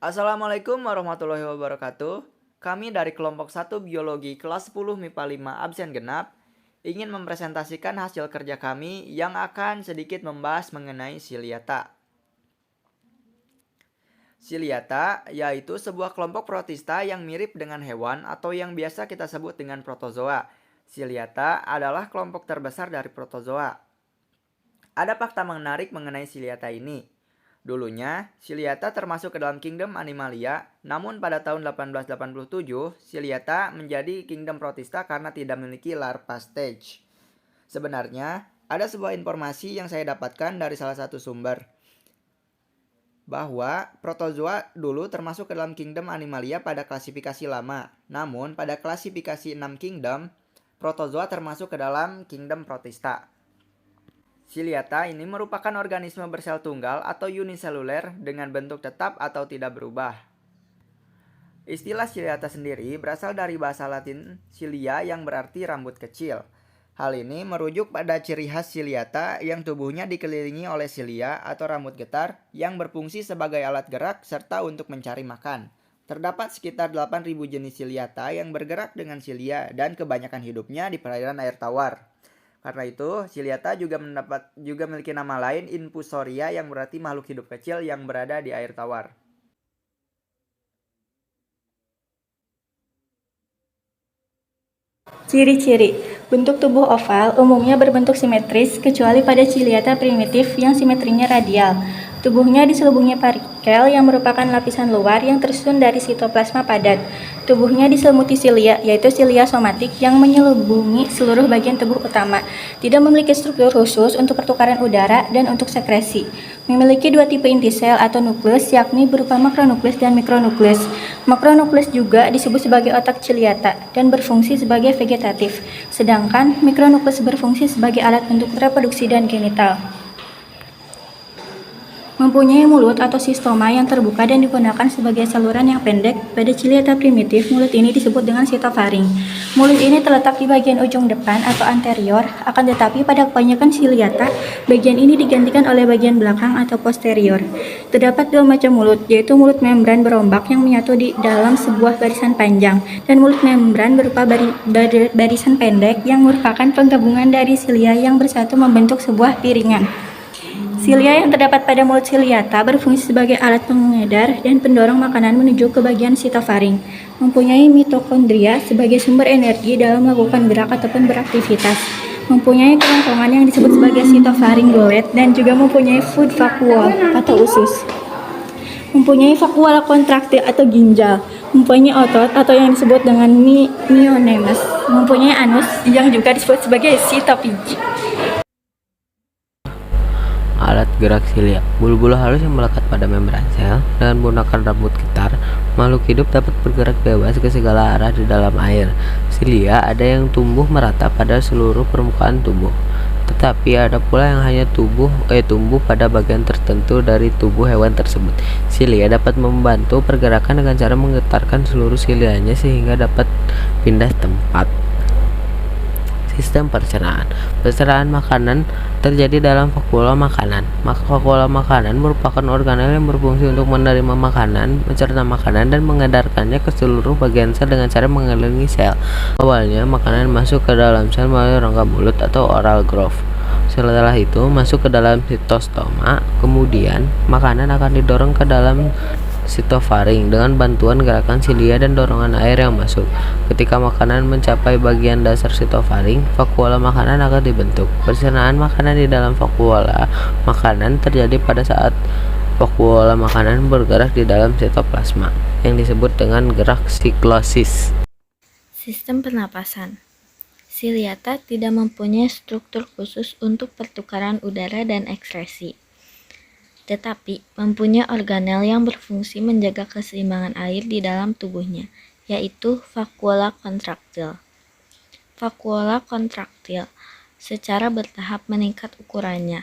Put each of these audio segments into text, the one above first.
Assalamualaikum warahmatullahi wabarakatuh. Kami dari kelompok 1 Biologi kelas 10 MIPA 5 absen genap ingin mempresentasikan hasil kerja kami yang akan sedikit membahas mengenai Ciliata. Ciliata yaitu sebuah kelompok protista yang mirip dengan hewan atau yang biasa kita sebut dengan protozoa. Ciliata adalah kelompok terbesar dari protozoa. Ada fakta menarik mengenai Ciliata ini. Dulunya, Ciliata termasuk ke dalam kingdom Animalia, namun pada tahun 1887, Ciliata menjadi kingdom protista karena tidak memiliki larva stage. Sebenarnya, ada sebuah informasi yang saya dapatkan dari salah satu sumber, bahwa protozoa dulu termasuk ke dalam kingdom Animalia pada klasifikasi lama. Namun, pada klasifikasi 6 kingdom, protozoa termasuk ke dalam kingdom protista. Ciliata ini merupakan organisme bersel tunggal atau uniseluler dengan bentuk tetap atau tidak berubah. Istilah Ciliata sendiri berasal dari bahasa Latin cilia yang berarti rambut kecil. Hal ini merujuk pada ciri khas Ciliata yang tubuhnya dikelilingi oleh silia atau rambut getar yang berfungsi sebagai alat gerak serta untuk mencari makan. Terdapat sekitar 8.000 jenis Ciliata yang bergerak dengan silia dan kebanyakan hidupnya di perairan air tawar. Karena itu, Ciliata juga memiliki nama lain Infusoria yang berarti makhluk hidup kecil yang berada di air tawar. Ciri-ciri. Bentuk tubuh oval umumnya berbentuk simetris kecuali pada Ciliata primitif yang simetrinya radial. Tubuhnya diselubungi partikel yang merupakan lapisan luar yang tersusun dari sitoplasma padat. Tubuhnya diselimuti silia, yaitu silia somatik yang menyelubungi seluruh bagian tubuh utama. Tidak memiliki struktur khusus untuk pertukaran udara dan untuk sekresi. Memiliki dua tipe inti sel atau nukleus, yakni berupa makronukleus dan mikronukleus. Makronukleus juga disebut sebagai otak Ciliata dan berfungsi sebagai vegetatif, sedangkan mikronukleus berfungsi sebagai alat untuk reproduksi dan genital. Mempunyai mulut atau sistoma yang terbuka dan digunakan sebagai saluran yang pendek. Pada Ciliata primitif, mulut ini disebut dengan sitofaring. Mulut ini terletak di bagian ujung depan atau anterior, akan tetapi pada kebanyakan Ciliata, bagian ini digantikan oleh bagian belakang atau posterior. Terdapat dua macam mulut, yaitu mulut membran berombak yang menyatu di dalam sebuah barisan panjang, dan mulut membran berupa barisan pendek yang merupakan penggabungan dari silia yang bersatu membentuk sebuah piringan. Silia yang terdapat pada mulut Ciliata berfungsi sebagai alat pengedar dan pendorong makanan menuju ke bagian sitofaring. Mempunyai mitokondria sebagai sumber energi dalam melakukan gerak ataupun beraktivitas. Mempunyai kerongkongan yang disebut sebagai sitofaringolet dan juga mempunyai food vacuole atau usus. Mempunyai vakuola kontraktil atau ginjal. Mempunyai otot atau yang disebut dengan myonemus. Mempunyai anus yang juga disebut sebagai sitopigi. Alat gerak silia, bulu-bulu halus yang melekat pada membran sel. Dengan menggunakan rambut gitar, makhluk hidup dapat bergerak bebas ke segala arah di dalam air. Silia ada yang tumbuh merata pada seluruh permukaan tubuh, tetapi ada pula yang hanya tumbuh pada bagian tertentu dari tubuh hewan tersebut. Silia dapat membantu pergerakan dengan cara menggetarkan seluruh silianya sehingga dapat pindah tempat. Sistem pencernaan. Pencernaan makanan terjadi dalam vakuola makanan. Vakuola makanan merupakan organel yang berfungsi untuk menerima makanan, mencerna makanan, dan mengedarkannya ke seluruh bagian sel dengan cara mengelilingi sel. Awalnya, makanan masuk ke dalam sel melalui rongga mulut atau oral groove. Setelah itu, masuk ke dalam sitostoma. Kemudian, makanan akan didorong ke dalam sitofaring dengan bantuan gerakan silia dan dorongan air yang masuk. Ketika makanan mencapai bagian dasar sitofaring, vakuola makanan akan dibentuk. Pencernaan makanan di dalam vakuola makanan terjadi pada saat vakuola makanan bergerak di dalam sitoplasma, yang disebut dengan gerak siklosis. Sistem pernapasan. Ciliata tidak mempunyai struktur khusus untuk pertukaran udara dan ekskresi, tetapi mempunyai organel yang berfungsi menjaga keseimbangan air di dalam tubuhnya, yaitu vakuola kontraktil. Vakuola kontraktil secara bertahap meningkat ukurannya.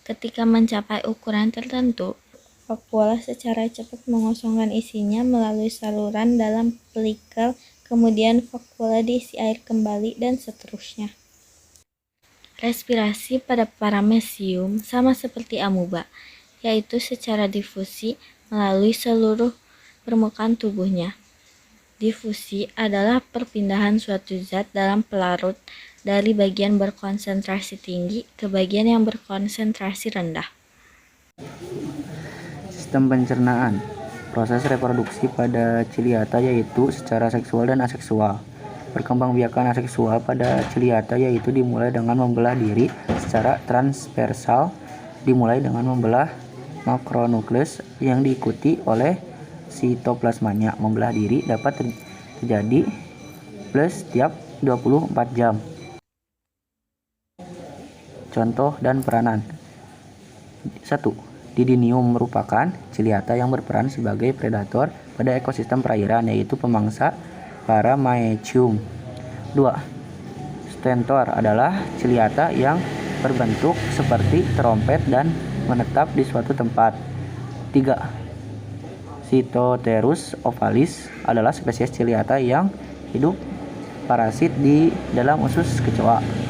Ketika mencapai ukuran tertentu, vakuola secara cepat mengosongkan isinya melalui saluran dalam pelikel, kemudian vakuola diisi air kembali, dan seterusnya. Respirasi pada paramecium sama seperti amuba, yaitu secara difusi melalui seluruh permukaan tubuhnya. Difusi adalah perpindahan suatu zat dalam pelarut dari bagian berkonsentrasi tinggi ke bagian yang berkonsentrasi rendah. Sistem pencernaan. Proses reproduksi pada ciliata yaitu secara seksual dan aseksual. Perkembangbiakan aseksual pada ciliata yaitu dimulai dengan membelah diri secara transversal, dimulai dengan membelah makronukleus yang diikuti oleh sitoplasmanya. Membelah diri dapat terjadi plus setiap 24 jam. Contoh dan peranan. 1. Didinium merupakan ciliata yang berperan sebagai predator pada ekosistem perairan, yaitu pemangsa Paramecium. 2. Stentor adalah ciliata yang berbentuk seperti terompet dan menetap di suatu tempat. 3. Cytotherus ovalis adalah spesies ciliata yang hidup parasit di dalam usus kecoa.